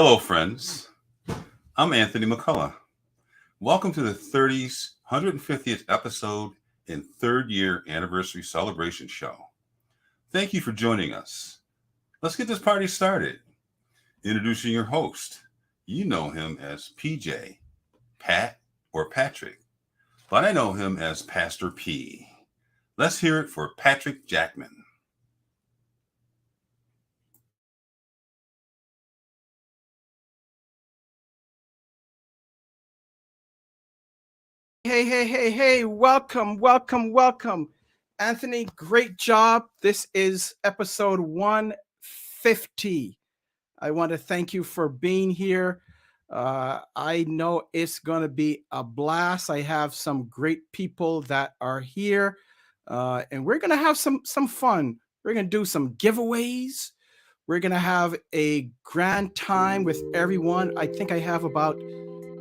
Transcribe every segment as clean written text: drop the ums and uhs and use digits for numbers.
Hello, friends. I'm Anthony McCullough. Welcome to the 150th episode and third year anniversary celebration show. Thank you for joining us. Let's get this party started. Introducing your host. You know him as PJ, Pat, or Patrick, but I know him as Pastor P. Let's hear it for Patrick Jackman. Hey, welcome. Anthony, great job. This is episode 150. I want to thank you for being here. I know it's going to be a blast. I have some great people that are here, and we're going to have some fun. We're going to do some giveaways. We're going to have a grand time with everyone. I think I have about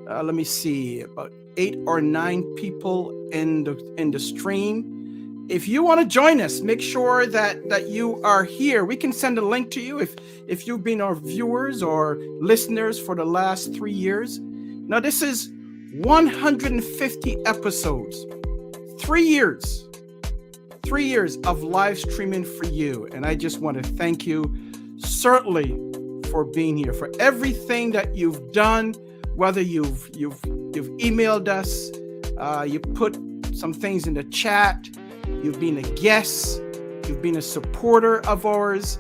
let me see, about 8 or 9 people in the stream. If you want to join us, make sure that you are here. We can send a link to you if you've been our viewers or listeners for the last 3 years. Now, this is 150 episodes, 3 years. 3 years of live streaming for you. And I just want to thank you certainly for being here, for everything that you've done. Whether you've emailed us, you put some things in the chat, you've been a guest, you've been a supporter of ours.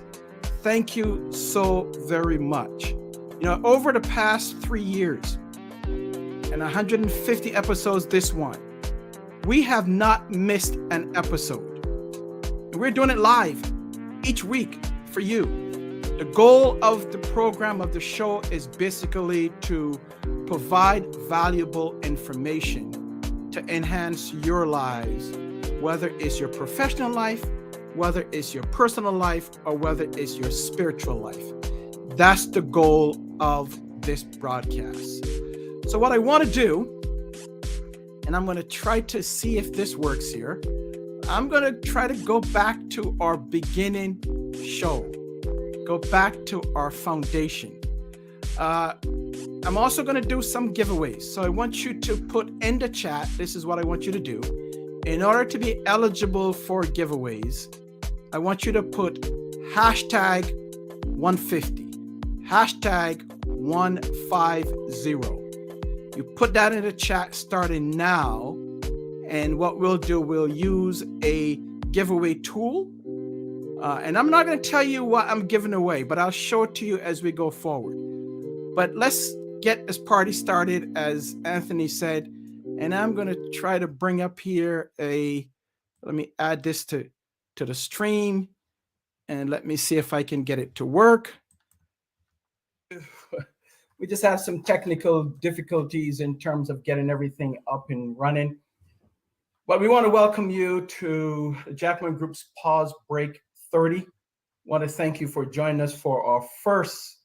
Thank you so very much. You know, over the past 3 years and 150 episodes, this one, we have not missed an episode. We're doing it live each week for you. The goal of the program, of the show, is basically to provide valuable information to enhance your lives, whether it's your professional life, whether it's your personal life, or whether it's your spiritual life. That's the goal of this broadcast. So what I want to do, and I'm going to try to see if this works here, I'm going to try to go back to our beginning show. Go back to our foundation. I'm also going to do some giveaways. So I want you to put in the chat, this is what I want you to do. In order to be eligible for giveaways, I want you to put hashtag 150, hashtag 150. You put that in the chat starting now. And what we'll do, we'll use a giveaway tool. And I'm not going to tell you what I'm giving away, but I'll show it to you as we go forward. But let's get this party started, as Anthony said. And I'm going to try to bring up here let me add this to the stream. And let me see if I can get it to work. We just have some technical difficulties in terms of getting everything up and running. But we want to welcome you to the Jackman Group's Pause Break 30. Want to thank you for joining us for our first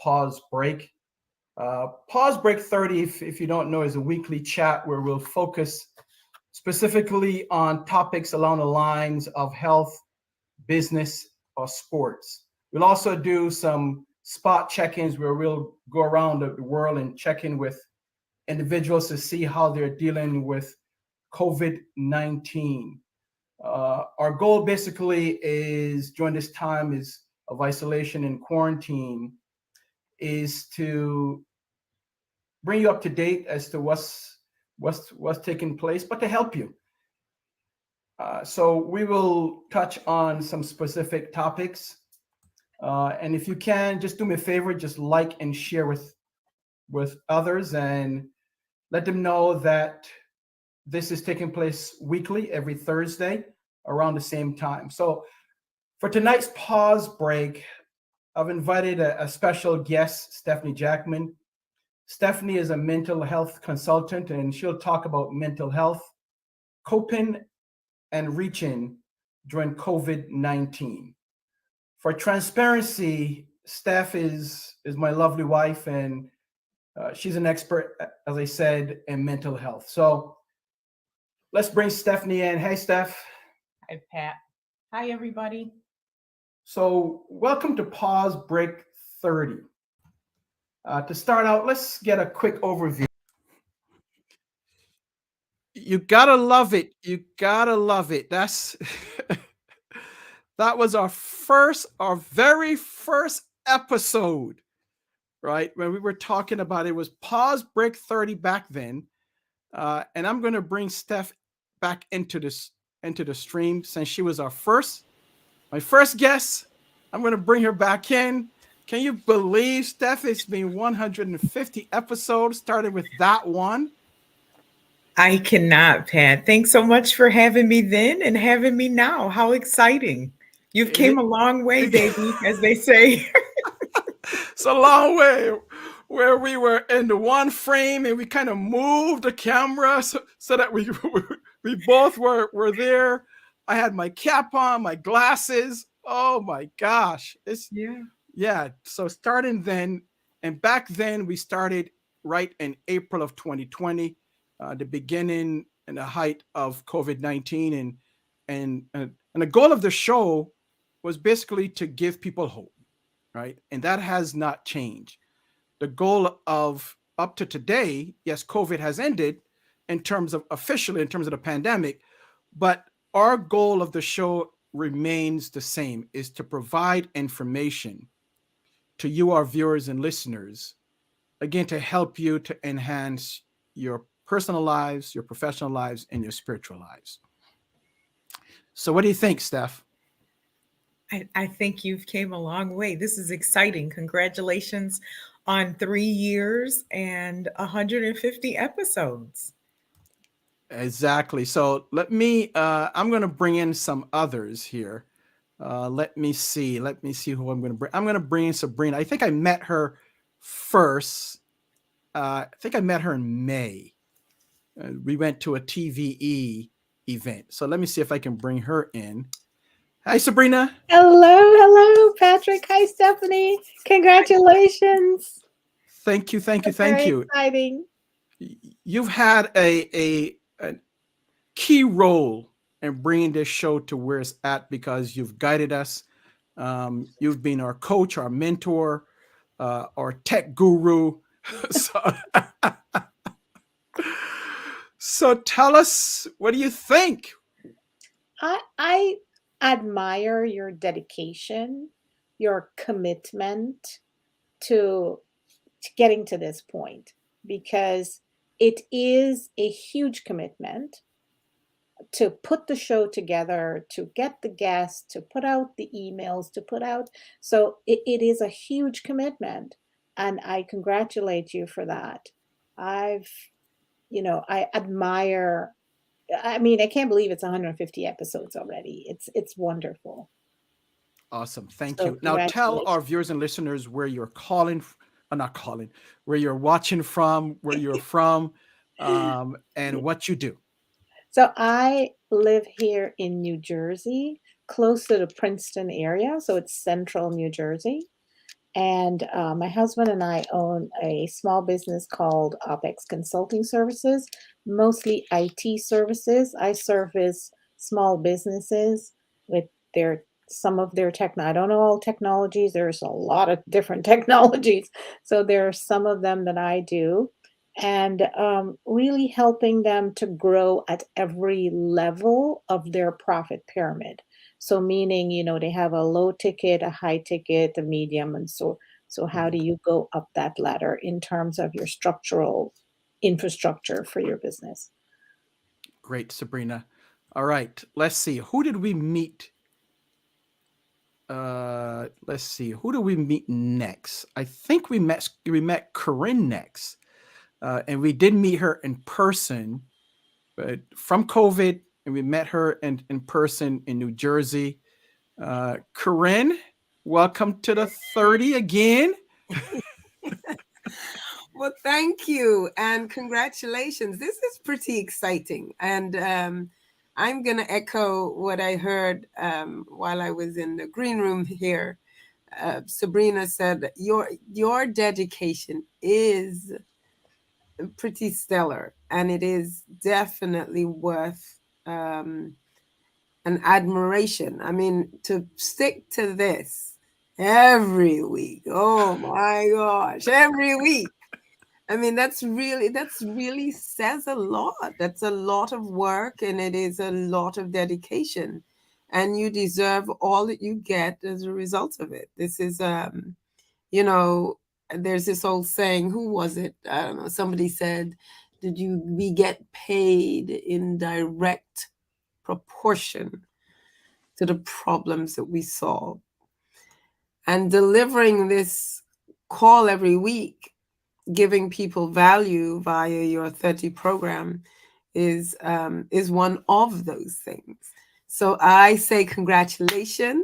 pause break. Pause Break 30, if you don't know, is a weekly chat where we'll focus specifically on topics along the lines of health, business, or sports. We'll also do some spot check-ins where we'll go around the world and check in with individuals to see how they're dealing with COVID-19. Our goal basically is, during this time of isolation and quarantine, is to bring you up to date as to what's taking place, but to help you. So we will touch on some specific topics. And if you can, just do me a favor, just like and share with others and let them know that this is taking place weekly, every Thursday, around the same time. So for tonight's pause break, I've invited a special guest, Stephanie Jackman. Stephanie is a mental health consultant, and she'll talk about mental health, coping, and reaching during COVID-19. For transparency, Steph is my lovely wife, and she's an expert, as I said, in mental health. So let's bring Stephanie in. Hey, Steph. Hi, Pat. Hi, everybody. So welcome to Pause Break 30. To start out, let's get a quick overview. You gotta love it. You gotta love it. That's that was our very first episode, right? When we were talking about it was pause break 30 back then. And I'm gonna bring Steph back into the stream since she was my first guest. I'm gonna bring her back in. Can you believe, Steph? It's been 150 episodes, started with that one. I cannot, Pat. Thanks so much for having me then and having me now. How exciting. You've came a long way, baby, as they say. It's a long way where we were in the one frame and we kind of moved the camera so that we both were there. I had my cap on, my glasses. Oh my gosh. Yeah. So starting then, and back then we started right in April of 2020, the beginning and the height of COVID-19, and the goal of the show was basically to give people hope, right? And that has not changed. The goal of up to today, yes, COVID has ended officially in terms of the pandemic, but our goal of the show remains the same, is to provide information to you, our viewers and listeners, again, to help you to enhance your personal lives, your professional lives, and your spiritual lives. So what do you think, Steph? I think you've came a long way. This is exciting. Congratulations on 3 years and 150 episodes. Exactly. So I'm going to bring in some others here. Let me see who I'm going to bring. I'm going to bring in Sabrina. I think I met her first. I think I met her in May. We went to a TVE event. So let me see if I can bring her in. Hi, Sabrina. Hello, Patrick. Hi, Stephanie. Congratulations. Thank you. Very exciting. You've had a key role in bringing this show to where it's at because you've guided us. You've been our coach, our mentor, our tech guru. So tell us, what do you think? I admire your dedication, your commitment to getting to this point, because it is a huge commitment to put the show together, to get the guests, to put out the emails, so it is a huge commitment. And I congratulate you for that. I admire, I mean, I can't believe it's 150 episodes already. It's wonderful. Awesome. Thank So you. Now tell our viewers and listeners where you're where you're watching from, where you're from, and what you do. So I live here in New Jersey, close to the Princeton area. So it's central New Jersey. And my husband and I own a small business called OpEx Consulting Services, mostly IT services. I service small businesses with some of their I don't know all technologies. There's a lot of different technologies. So there are some of them that I do, and really helping them to grow at every level of their profit pyramid. So meaning, they have a low ticket, a high ticket, a medium, and so how do you go up that ladder in terms of your structural infrastructure for your business? Great, Sabrina. All right, let's see. Who did we meet? Let's see. Who do we meet next? I think we met Corinne next, and we did meet her in person, but from COVID, and we met her in person in New Jersey. Corinne, welcome to the 30 again. Well, thank you and congratulations. This is pretty exciting. And I'm going to echo what I heard while I was in the green room here. Sabrina said, your dedication is pretty stellar, and it is definitely worth an admiration. I mean, to stick to this Every week. Oh my gosh, every week. I mean, that's really says a lot. That's a lot of work and it is a lot of dedication. And you deserve all that you get as a result of it. This is you know, there's this old saying, who was it? I don't know. Somebody said, we get paid in direct proportion to the problems that we solve. And delivering this call every week, giving people value via your 30 program is one of those things. So I say congratulations.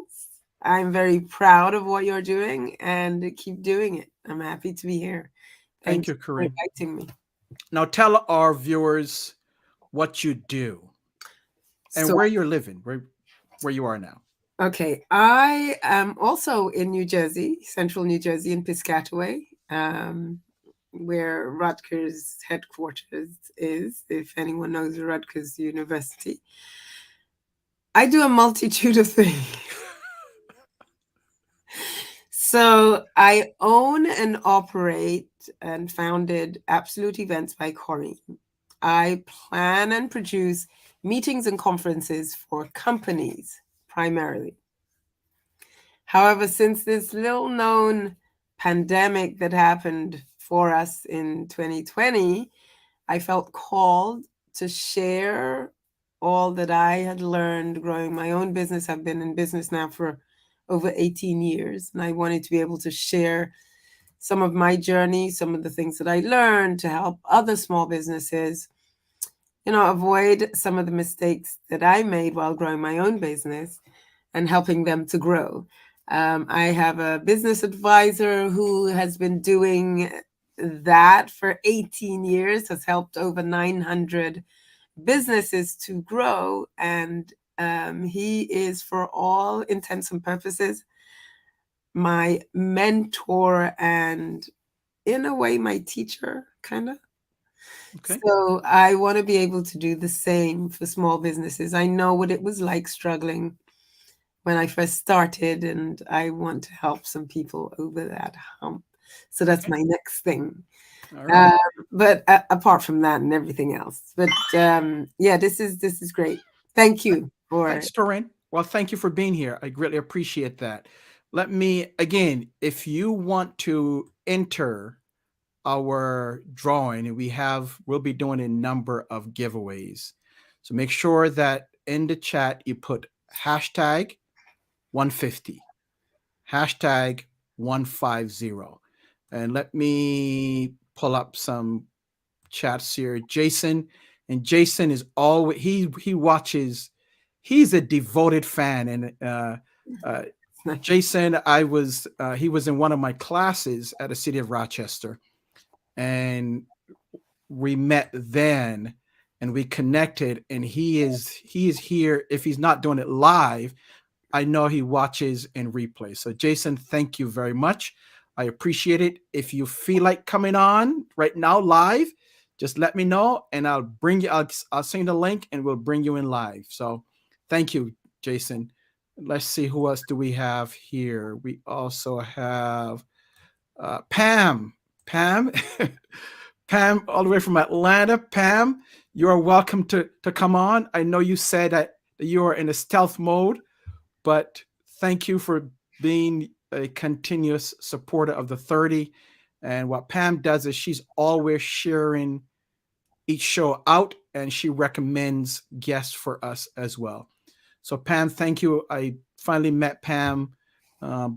I'm very proud of what you're doing and keep doing it. I'm happy to be here. Thank Thank you, you for Corinne. inviting me. Now tell our viewers what you do and So, where you're living, where you are now. okay, I am also in New Jersey, central New Jersey in Piscataway, where Rutgers headquarters is, if anyone knows Rutgers University. I do a multitude of things. So I own and operate and founded Absolute Events by Corinne. I plan and produce meetings and conferences for companies primarily. However, since this little known pandemic that happened for us in 2020, I felt called to share all that I had learned growing my own business. I've been in business now for over 18 years, and I wanted to be able to share some of my journey, some of the things that I learned to help other small businesses, avoid some of the mistakes that I made while growing my own business and helping them to grow. I have a business advisor who has been doing that for 18 years, has helped over 900 businesses to grow. And he is, for all intents and purposes, my mentor and, in a way, my teacher, kind of. Okay. So I want to be able to do the same for small businesses. I know what it was like struggling when I first started, and I want to help some people over that hump. So that's my next thing. All right. But apart from that and everything else, but yeah, this is great. Thank you for. Thanks, Corinne. Well, thank you for being here. I greatly appreciate that. Let me, again, if you want to enter our drawing, and we'll be doing a number of giveaways. So make sure that in the chat you put hashtag 150, hashtag 150. And let me pull up some chats here. Jason is always, he watches, he's a devoted fan. And Jason, he was in one of my classes at the city of Rochester, and we met then and we connected, and he is here. If he's not doing it live, I know he watches and replays. So Jason, thank you very much. I appreciate it. If you feel like coming on right now live, just let me know and I'll bring you, I'll send the link and we'll bring you in live. So thank you, Jason. Let's see, who else do we have here? We also have Pam. Pam, all the way from Atlanta. Pam, you are welcome to come on. I know you said that you are in a stealth mode, but thank you for being a continuous supporter of the 30. And what Pam does is she's always sharing each show out, and she recommends guests for us as well. So Pam, thank you. I finally met Pam a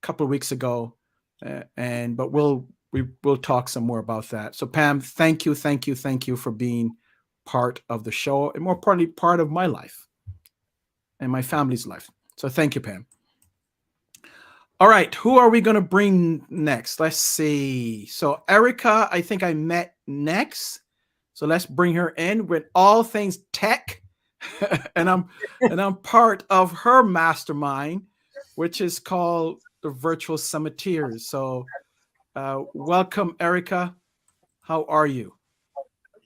couple of weeks ago, but we'll talk some more about that. So Pam, thank you for being part of the show, and more importantly, part of my life and my family's life. So thank you, Pam. All right, who are we going to bring next? Let's see. So Erica, I think I met next. So let's bring her in with all things tech. and I'm part of her mastermind, which is called the Virtual Summiteers. So welcome, Erica. How are you?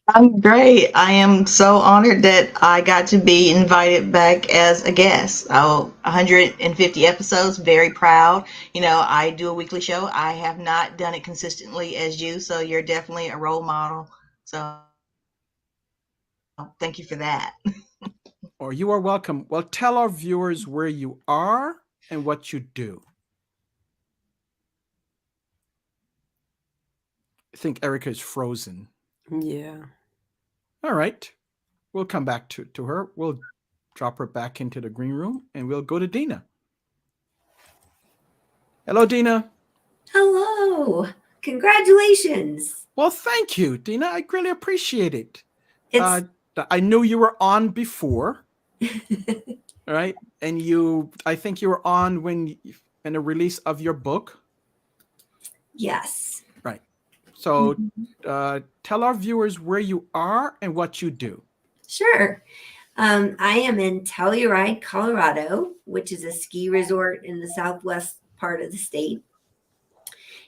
I'm great. I am so honored that I got to be invited back as a guest. Oh, 150 episodes, very proud. I do a weekly show. I have not done it consistently as you, so you're definitely a role model. So thank you for that. Or you are welcome. Well, tell our viewers where you are and what you do. I think Erica is frozen. Yeah. All right. We'll come back to her. We'll drop her back into the green room and we'll go to Dina. Hello, Dina. Hello. Congratulations. Well, thank you, Dina. I greatly appreciate it. It's I knew you were on before, right? And I think you were on in the release of your book. yes. Right. So tell our viewers where you are and what you do. Sure. I am in Telluride, Colorado, which is a ski resort in the southwest part of the state.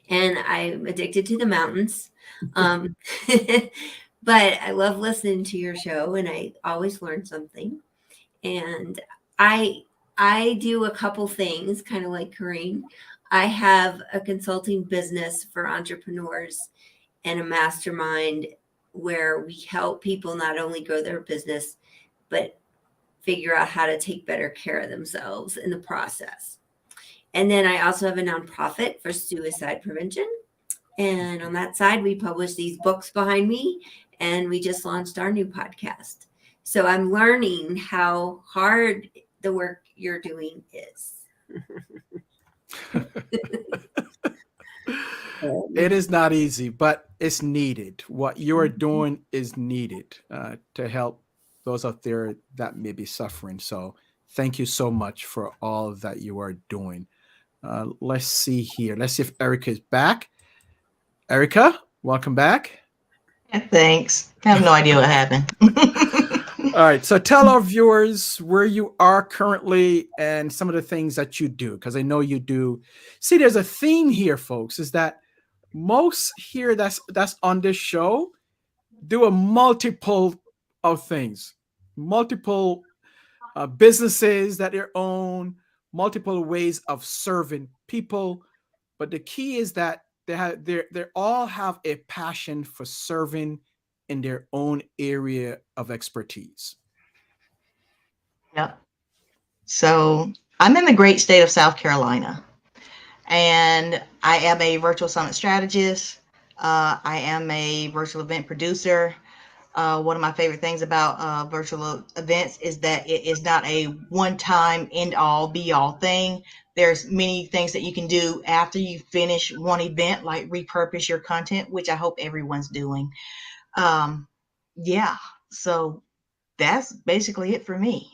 And I'm addicted to the mountains. But I love listening to your show and I always learn something. And I do a couple things, kind of like Corrine. I have a consulting business for entrepreneurs and a mastermind where we help people not only grow their business, but figure out how to take better care of themselves in the process. And then I also have a nonprofit for suicide prevention. And on that side, we publish these books behind me, and we just launched our new podcast. So I'm learning how hard the work you're doing is. It is not easy, but it's needed. What you're doing is needed to help those out there that may be suffering. So thank you so much for all that you are doing. Let's see here. Let's see if Erica is back. Erica, welcome back. Yeah, thanks. I have no idea what happened. All right. So tell our viewers where you are currently and some of the things that you do, because I know you do. See, there's a theme here, folks, is that most here that's on this show do a multiple of things, multiple businesses that they own, multiple ways of serving people. But the key is that they all have a passion for serving in their own area of expertise. Yep. So I'm in the great state of South Carolina, and I am a virtual summit strategist. I am a virtual event producer. One of my favorite things about virtual events is that it is not a one-time end-all be-all thing. There's many things that you can do after you finish one event, like repurpose your content, which I hope everyone's doing. Yeah, so that's basically it for me.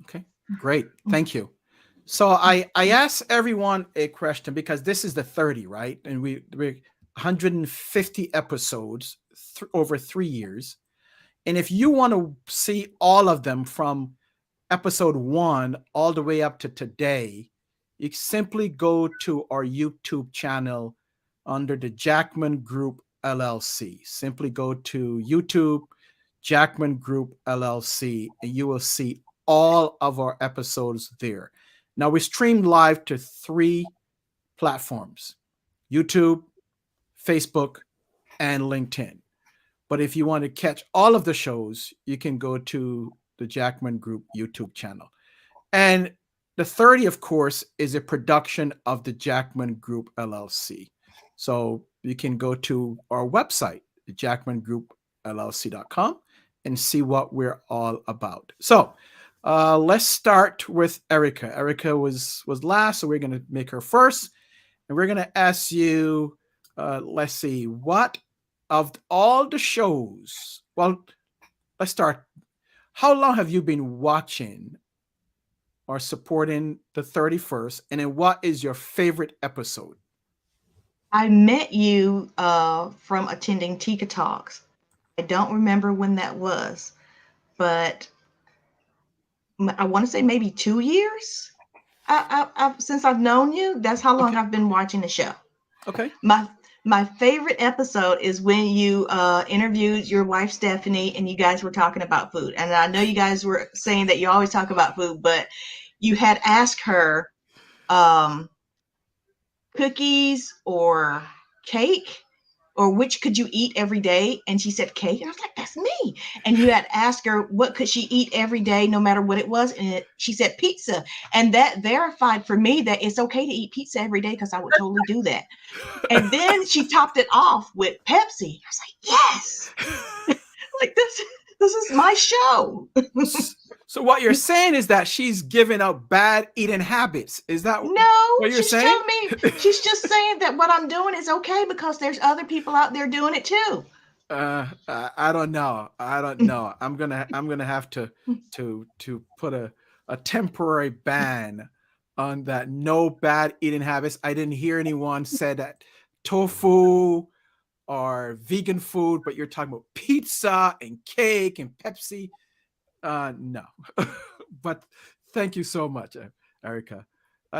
Okay, great. Thank you. So I asked everyone a question because this is the 30, right? And we're 150 episodes over 3 years. And if you want to see all of them from episode 1 all the way up to today, you simply go to our YouTube channel under the Jackman Group LLC. Simply go to YouTube, Jackman Group LLC, and you will see all of our episodes there. Now we stream live to 3 platforms: YouTube, Facebook, and LinkedIn. But if you want to catch all of the shows, you can go to the Jackman Group YouTube channel. And the 30, of course, is a production of the Jackman Group LLC. So you can go to our website, jackmangroupllc.com, and see what we're all about. So let's start with Erica. Erica was last, so we're going to make her first. And we're going to ask you, let's see, what of all the shows, well, let's start. How long have you been watching or supporting the 31st? And then what is your favorite episode? I met you from attending Tika Talks. I don't remember when that was, but I want to say maybe 2 years. Since I've known you, that's how long Okay. I've been watching the show. Okay. My favorite episode is when you interviewed your wife, Stephanie, and you guys were talking about food. And I know you guys were saying that you always talk about food, but you had asked her cookies or cake, or which could you eat every day? And she said cake. And I was like, that's me. And you had asked her what could she eat every day, no matter what it was. And she said pizza. And that verified for me that it's okay to eat pizza every day, because I would totally do that. And then she topped it off with Pepsi. I was like, yes. Like this is my show. So what you're saying is that she's giving up bad eating habits. Is that No, what you're she's saying? telling me, she's just saying that what I'm doing is okay because there's other people out there doing it too. I don't know. I don't know. I'm gonna have to put a temporary ban on that. No bad eating habits. I didn't hear anyone say that tofu or vegan food, but you're talking about pizza and cake and Pepsi. No. But thank you so much, Erica.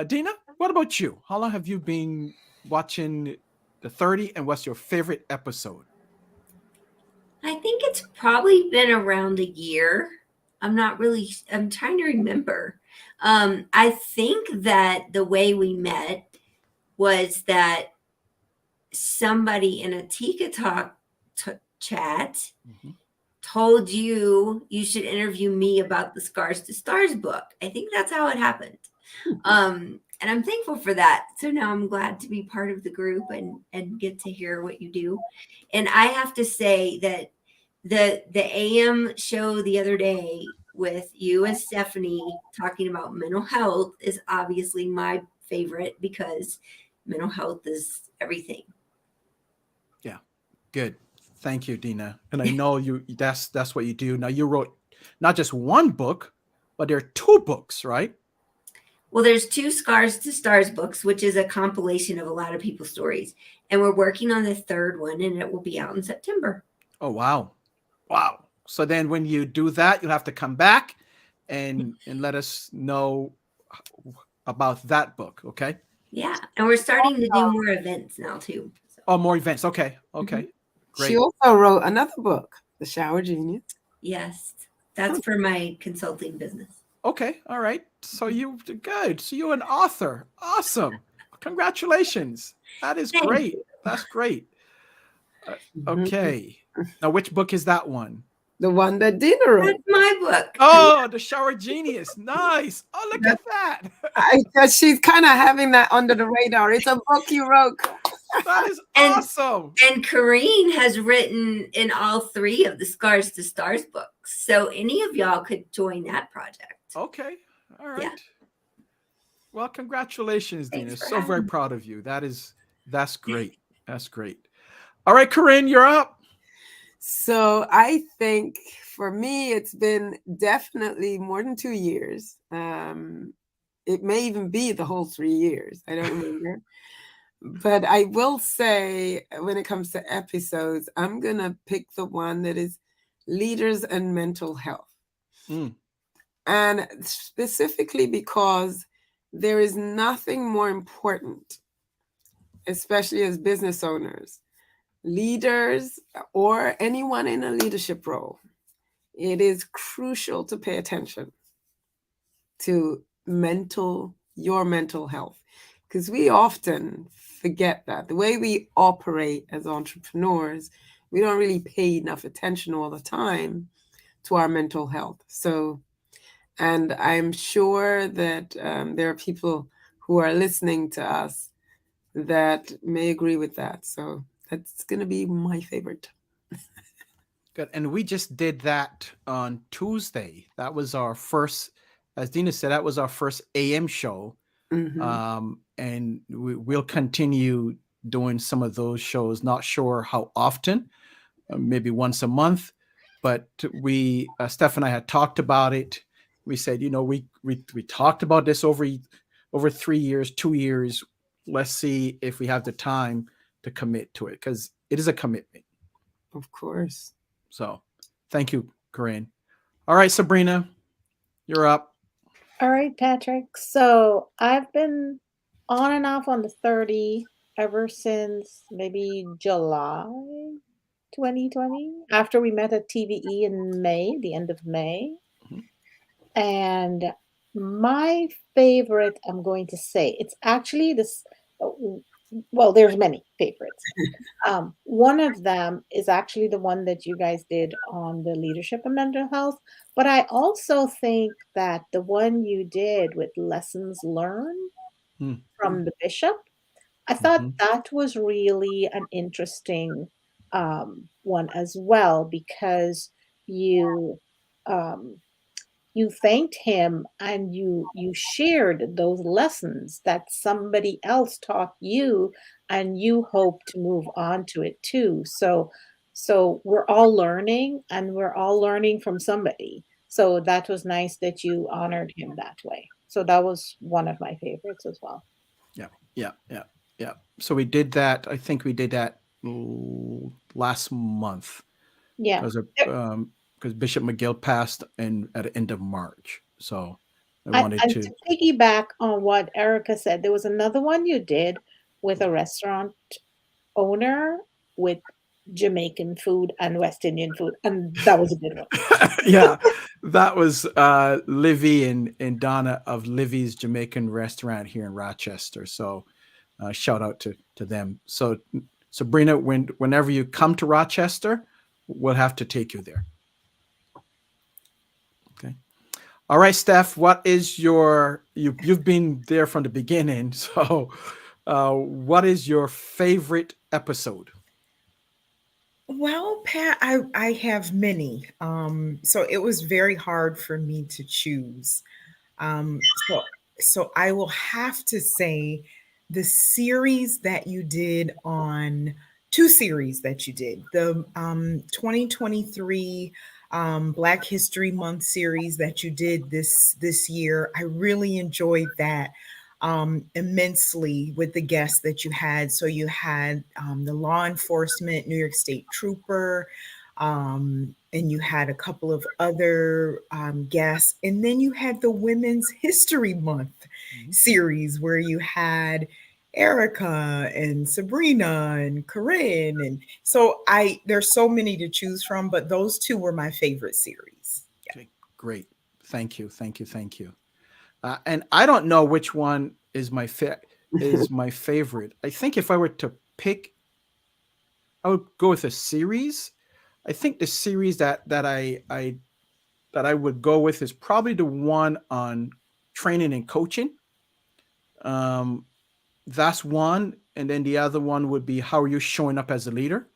Dina, what about you? How long have you been watching the 30, and what's your favorite episode? I think it's probably been around a year. I'm trying to remember. I think that the way we met was that somebody in a Tika Talk chat told you should interview me about the Scars to Stars book. I think that's how it happened. And I'm thankful for that. So now I'm glad to be part of the group and get to hear what you do. And I have to say that the AM show the other day with you and Stephanie talking about mental health is obviously my favorite, because mental health is everything. Yeah, good. Thank you, Dina. And I know that's what you do. Now, you wrote not just one book, but there are 2 books, right? Well, there's 2 Scars to Stars books, which is a compilation of a lot of people's stories. And we're working on the 3rd one, and it will be out in September. Oh, wow. Wow. So then when you do that, you'll have to come back and let us know about that book, okay? Yeah. And we're starting to do more events now, too. So. Oh, more events. Okay. Okay. Great. She also wrote another book, The Shower Genius. Yes. That's for my consulting business. Okay. All right. So you good. So you're an author. Awesome. Congratulations. That is great. That's great. Okay. Now, which book is that one? The one that Dina wrote. That's my book. Oh, The Shower Genius. Nice. Oh, look at that. She's kind of having that under the radar. It's a book you wrote. That is awesome. And Corrine has written in all 3 of the Scars to Stars books. So any of y'all could join that project. Okay. All right. Yeah. Well, congratulations, Dina. Thanks for So having very me. proud of you. That's great. That's great. All right, Corinne, you're up. So I think for me, it's been definitely more than 2 years. It may even be the whole 3 years. I don't remember. But I will say, when it comes to episodes, I'm going to pick the one that is leaders and mental health. And specifically because there is nothing more important, especially as business owners, leaders, or anyone in a leadership role. It is crucial to pay attention to your mental health, because we often forget that. The way we operate as entrepreneurs, we don't really pay enough attention all the time to our mental health. So, and I'm sure that there are people who are listening to us that may agree with that. So that's going to be my favorite. Good. And we just did that on Tuesday. That was our first, as Dina said, that was our first AM show. And we'll continue doing some of those shows. Not sure how often, maybe once a month. But we, Steph and I had talked about it. We said, we talked about this over 3 years, 2 years. Let's see if we have the time to commit to it, because it is a commitment. Of course. So thank you, Corinne. All right, Sabrina, you're up. All right, Patrick. So I've been on and off on the 30 ever since maybe July 2020, after we met at TVE in May, the end of May. Mhm. And my favorite, I'm going to say, it's actually this. Well, there's many favorites. One of them is actually the one that you guys did on the leadership and mental health. But I also think that the one you did with lessons learned Mm. from the bishop, I thought Mhm. that was really an interesting one as well, because you um, you thanked him and you shared those lessons that somebody else taught you, and you hope to move on to it too. So we're all learning, and we're all learning from somebody. So that was nice that you honored him that way. So that was one of my favorites as well. Yeah, yeah, yeah, yeah. So we did that. I think we did that last month Yeah. because Bishop McGill passed at the end of March. So I I, wanted and to. to piggyback on what Erica said, there was another one you did with a restaurant owner with Jamaican food and West Indian food, and that was a good one. Yeah, that was Livy and Donna of Livy's Jamaican restaurant here in Rochester. So shout out to them. So Sabrina, whenever you come to Rochester, we'll have to take you there. Okay. All right, Steph, what is you've been there from the beginning. So what is your favorite episode? Well, Pat, I have many. So it was very hard for me to choose. Um, so so I will have to say the series that you did on two series that you did, the 2023 Black History Month series that you did this year. I really enjoyed that immensely with the guests that you had. So you had the law enforcement, New York State trooper, and you had a couple of other guests. And then you had the Women's History Month series where you had Erica and Sabrina and Corinne. And so there's so many to choose from, but those two were my favorite series. Okay, great. Thank you, thank you, thank you. And I don't know which one is my favorite. I think if I were to pick, I would go with a series. I think the series that I would go with is probably the one on training and coaching. That's one, and then the other one would be how are you showing up as a leader.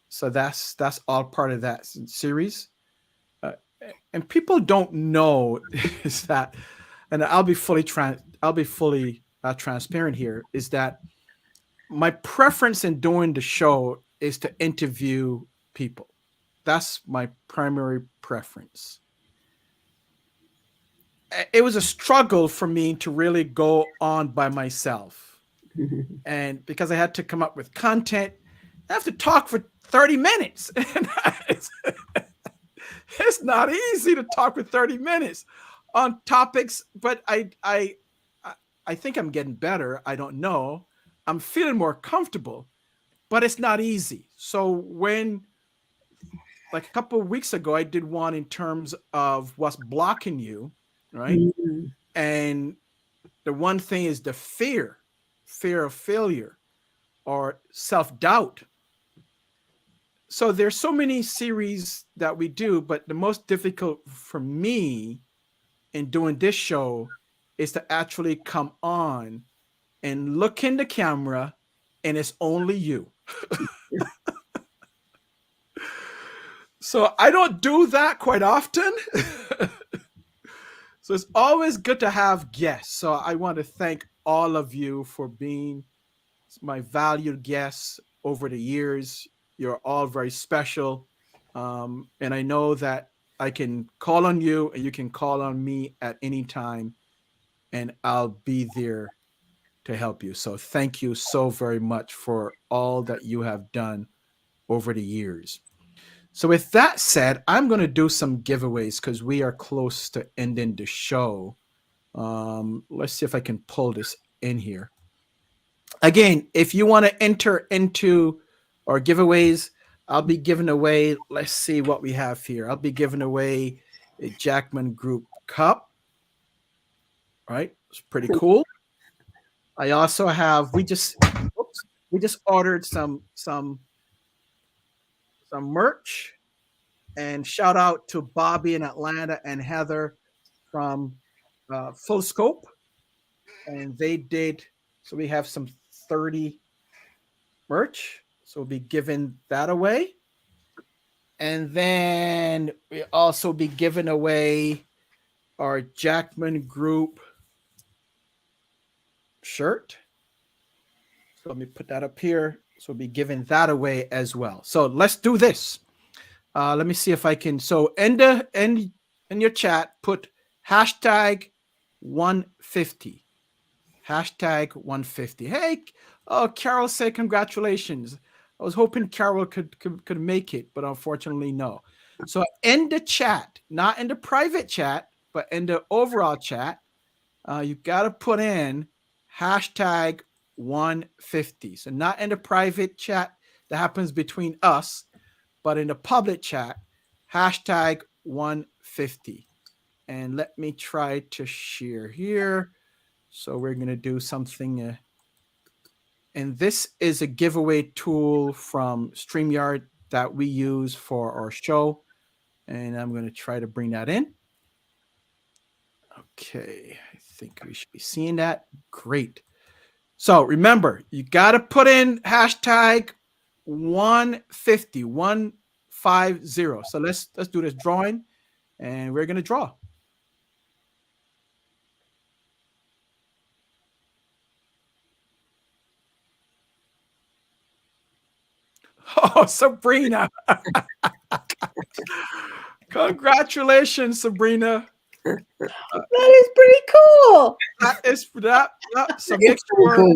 So that's all part of that series. And people don't know is that, and I'll be fully transparent here, is that my preference in doing the show is to interview people. That's my primary preference. It was a struggle for me to really go on by myself. And because I had to come up with content, I have to talk for 30 minutes. And it's not easy to talk for 30 minutes on topics, but I think I'm getting better. I don't know. I'm feeling more comfortable, but it's not easy. So when, like a couple of weeks ago, I did one in terms of what's blocking you, right? Mm-hmm. And the one thing is the fear of failure or self-doubt. So there's so many series that we do, but the most difficult for me in doing this show is to actually come on and look in the camera and it's only you. So I don't do that quite often. So it's always good to have guests. So I want to thank all of you for being my valued guests over the years. You're all very special. And I know that I can call on you and you can call on me at any time and I'll be there to help you. So thank you so very much for all that you have done over the years. So with that said, I'm going to do some giveaways because we are close to ending the show. Let's see if I can pull this in here. Again, if you want to enter into our giveaways, I'll be giving away, let's see what we have here. I'll be giving away a Jackman Group cup. Right? It's pretty cool. I also have, we just ordered some merch, and shout out to Bobby in Atlanta and Heather from Full Scope. And they did, so we have some 30 merch. So we'll be giving that away. And then we also be giving away our Jackman Group shirt. So let me put that up here. So we'll be giving that away as well. So let's do this. Let me see if I can. So in your chat, put hashtag 150. Hashtag 150. Hey, Carol said congratulations. I was hoping Carol could make it, but unfortunately no. So in the chat, not in the private chat, but in the overall chat, you got to put in hashtag 150. So not in the private chat that happens between us, but in the public chat, hashtag 150. And let me try to share here. So we're going to do something. And this is a giveaway tool from StreamYard that we use for our show. And I'm going to try to bring that in. Okay, I think we should be seeing that. Great. So remember, you got to put in hashtag 150, 150. So let's do this drawing, and we're going to draw. Oh, Sabrina. Congratulations, Sabrina. That is pretty cool. That is that. So make sure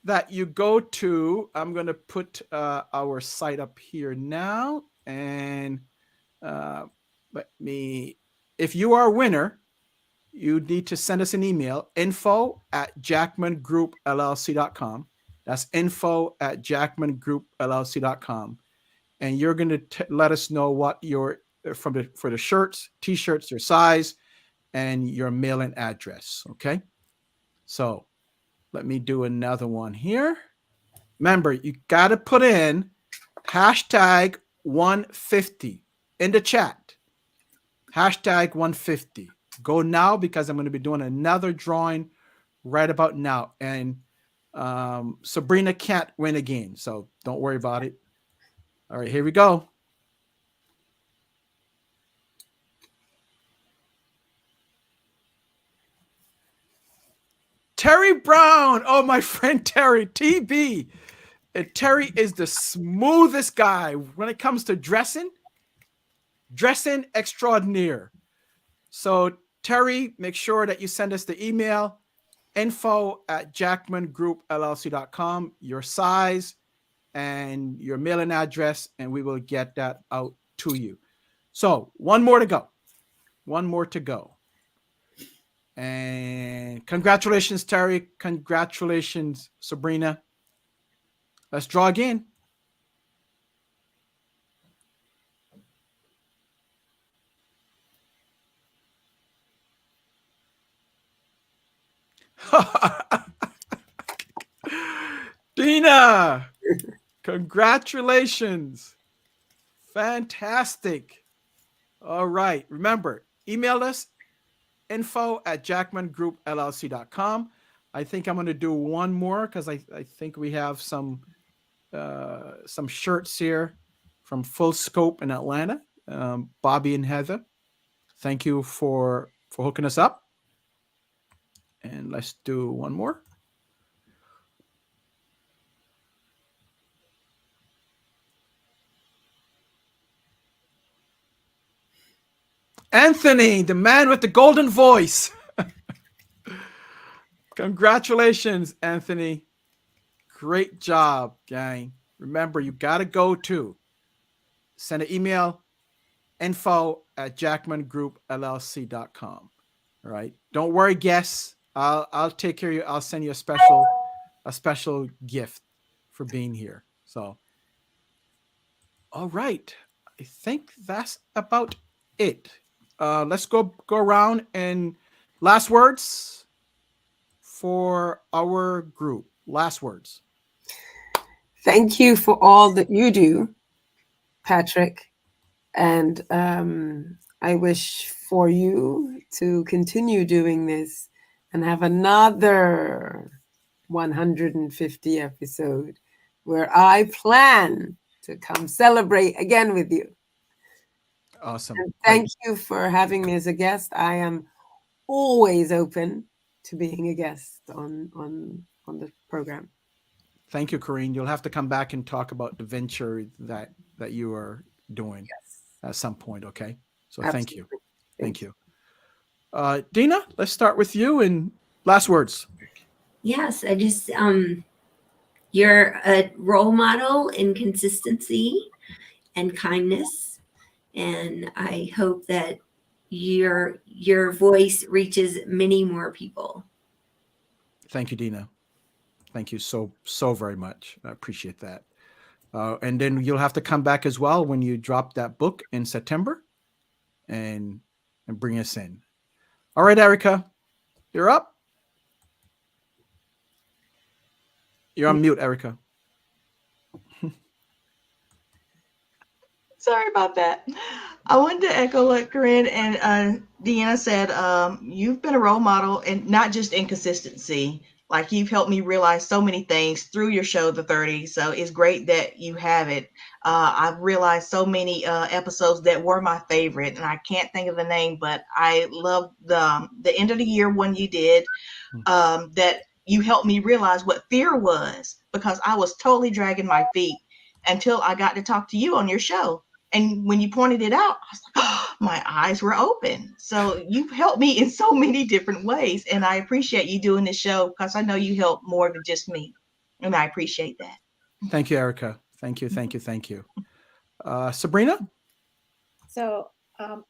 that you go to, I'm going to put our site up here now. And if you are a winner, you need to send us an email, info@jackmangroupllc.com. That's info@jackmangroupllc.com. And you're going to let us know what your, for the shirts, t-shirts, your size, and your mailing address. Okay. So let me do another one here. Remember, you got to put in hashtag 150 in the chat. Hashtag 150. Go now, because I'm going to be doing another drawing right about now. And Sabrina can't win again, so don't worry about it. All right, here we go. Terry Brown. Oh, my friend Terry, TB. And Terry is the smoothest guy when it comes to dressing extraordinaire. So Terry, make sure that you send us the email, info@jackmangroupllc.com, your size and your mailing address, and we will get that out to you. So one more to go. And congratulations, Terry. Congratulations, Sabrina. Let's draw again. Dina, congratulations. Fantastic. All right. Remember, email us, info@jackmangroupllc.com. I think I'm going to do one more, because I think we have some shirts here from Full Scope in Atlanta. Bobby and Heather, thank you for hooking us up. And let's do one more. Anthony, the man with the golden voice. Congratulations, Anthony. Great job, gang. Remember, you got to go to send an email, info@jackmangroupllc.com. All right. Don't worry, guests. I'll take care of you. I'll send you a special a special gift for being here. So, all right. I think that's about it. Let's go around and last words for our group. Last words. Thank you for all that you do, Patrick. And I wish for you to continue doing this and have another 150 episode where I plan to come celebrate again with you. Awesome. And thank you for having me as a guest. I am always open to being a guest on the program. Thank you, Corinne. You'll have to come back and talk about the venture that you are doing at some point. Okay. So Absolutely. Thank you. Dina, let's start with you and last words. Yes, I just you're a role model in consistency and kindness, and I hope that your voice reaches many more people. Thank you, Dina. Thank you so very much. I appreciate that. And then you'll have to come back as well when you drop that book in September and bring us in. All right, Erica, you're up. You're on mute, Erica. Sorry about that. I wanted to echo what Corinne and Deanna said. You've been a role model, and not just in consistency. Like, you've helped me realize so many things through your show, The 30. So it's great that you have it. I've realized so many episodes that were my favorite, and I can't think of the name, but I love the end of the year one you did. That you helped me realize what fear was, because I was totally dragging my feet until I got to talk to you on your show. And when you pointed it out, I was like, oh, my eyes were open. So you've helped me in so many different ways. And I appreciate you doing this show, because I know you help more than just me. And I appreciate that. Thank you, Erica. Thank you. Sabrina? So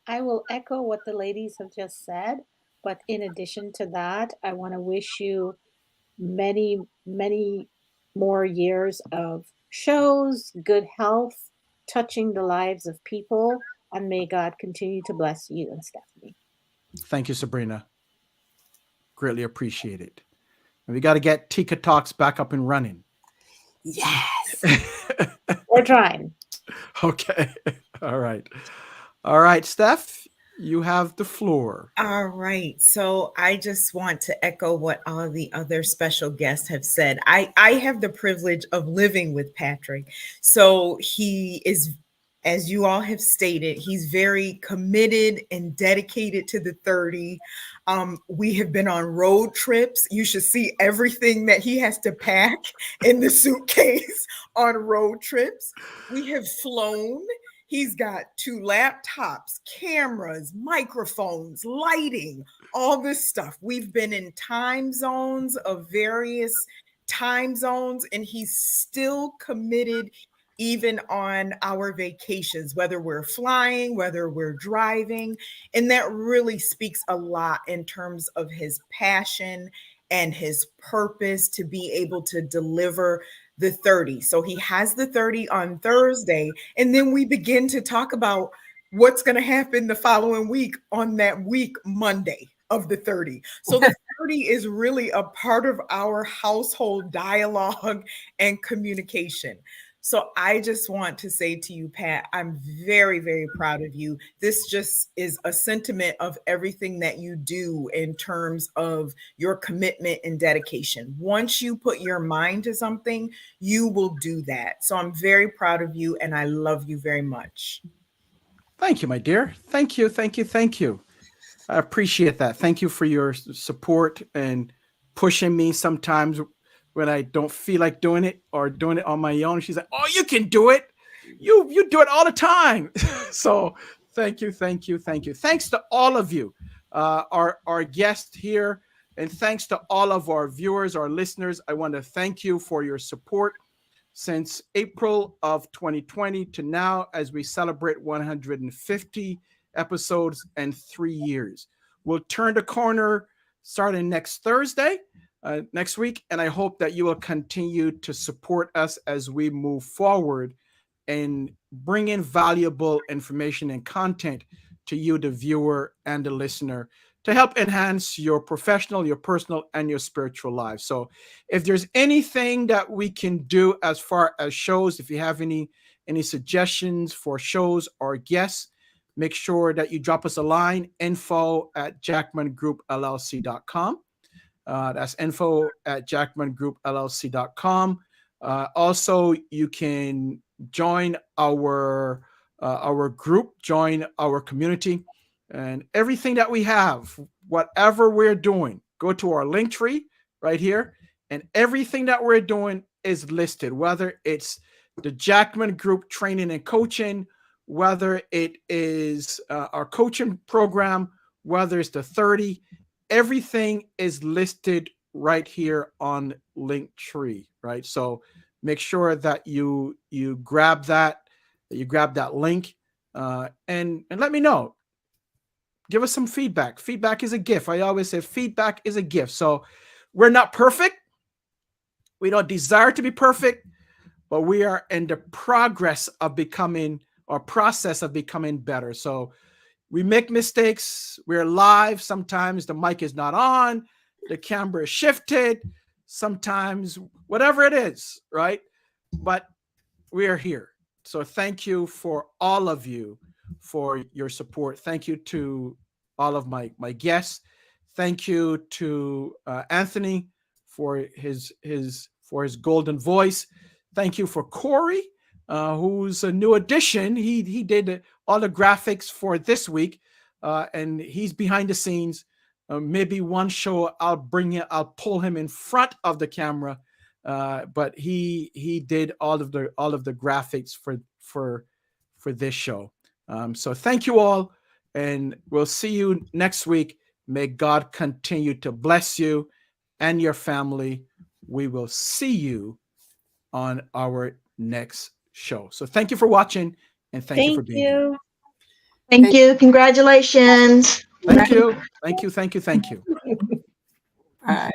I will echo what the ladies have just said. But in addition to that, I want to wish you many, many more years of shows, good health, touching the lives of people, and may God continue to bless you and Stephanie. Thank you, Sabrina. Greatly appreciate it. And we got to get Tika Talks back up and running. Yes. We're trying. Okay. All right, Steph, you have the floor. All right. So I just want to echo what all of the other special guests have said. I have the privilege of living with Patrick. So he is, as you all have stated, he's very committed and dedicated to the 30. We have been on road trips. You should see everything that he has to pack in the suitcase on road trips. We have flown. He's got 2 laptops, cameras, microphones, lighting, all this stuff. We've been in time zones of various time zones, and he's still committed even on our vacations, whether we're flying, whether we're driving. And that really speaks a lot in terms of his passion and his purpose to be able to deliver the 30. So he has the 30 on Thursday, and then we begin to talk about what's going to happen the following week on that week, Monday of the 30. So the 30 is really a part of our household dialogue and communication. So I just want to say to you, Pat, I'm very, very proud of you. This just is a sentiment of everything that you do in terms of your commitment and dedication. Once you put your mind to something, you will do that. So I'm very proud of you, and I love you very much. Thank you, my dear. Thank you. I appreciate that. Thank you for your support and pushing me sometimes when I don't feel like doing it or doing it on my own. She's like, oh, you can do it. You do it all the time. So thank you. Thanks to all of you, our guests here, and thanks to all of our viewers, our listeners. I want to thank you for your support since April of 2020 to now, as we celebrate 150 episodes and 3 years. We'll turn the corner starting next Thursday. next week. And I hope that you will continue to support us as we move forward and bring in valuable information and content to you, the viewer and the listener, to help enhance your professional, your personal, and your spiritual lives. So if there's anything that we can do as far as shows, if you have any suggestions for shows or guests, make sure that you drop us a line, info@jackmangroup.llc.com. That's info@jackmangroup.llc.com. Also, you can join our group, join our community, and everything that we have, whatever we're doing, go to our link tree right here, and everything that we're doing is listed, whether it's the Jackman Group training and coaching, whether it is our coaching program, whether it's the 30, everything is listed right here on Linktree, right? So make sure that you grab that link, and let me know. Give us some feedback. Feedback is a gift. I always say feedback is a gift. So we're not perfect. We don't desire to be perfect, but we are in the process of becoming better. So we make mistakes. We're live. Sometimes the mic is not on. The camera is shifted. Sometimes whatever it is, right? But we are here. So thank you for all of you for your support. Thank you to all of my guests. Thank you to Anthony for his golden voice. Thank you for Corey, who's a new addition. He did all the graphics for this week, and he's behind the scenes. Maybe one show I'll pull him in front of the camera, but he did all of the graphics for this show. So thank you all, and we'll see you next week. May God continue to bless you and your family. We will see you on our next show. So thank you for watching, and thank you for being here. Thank you. Congratulations. Thank you. Thank you. Bye.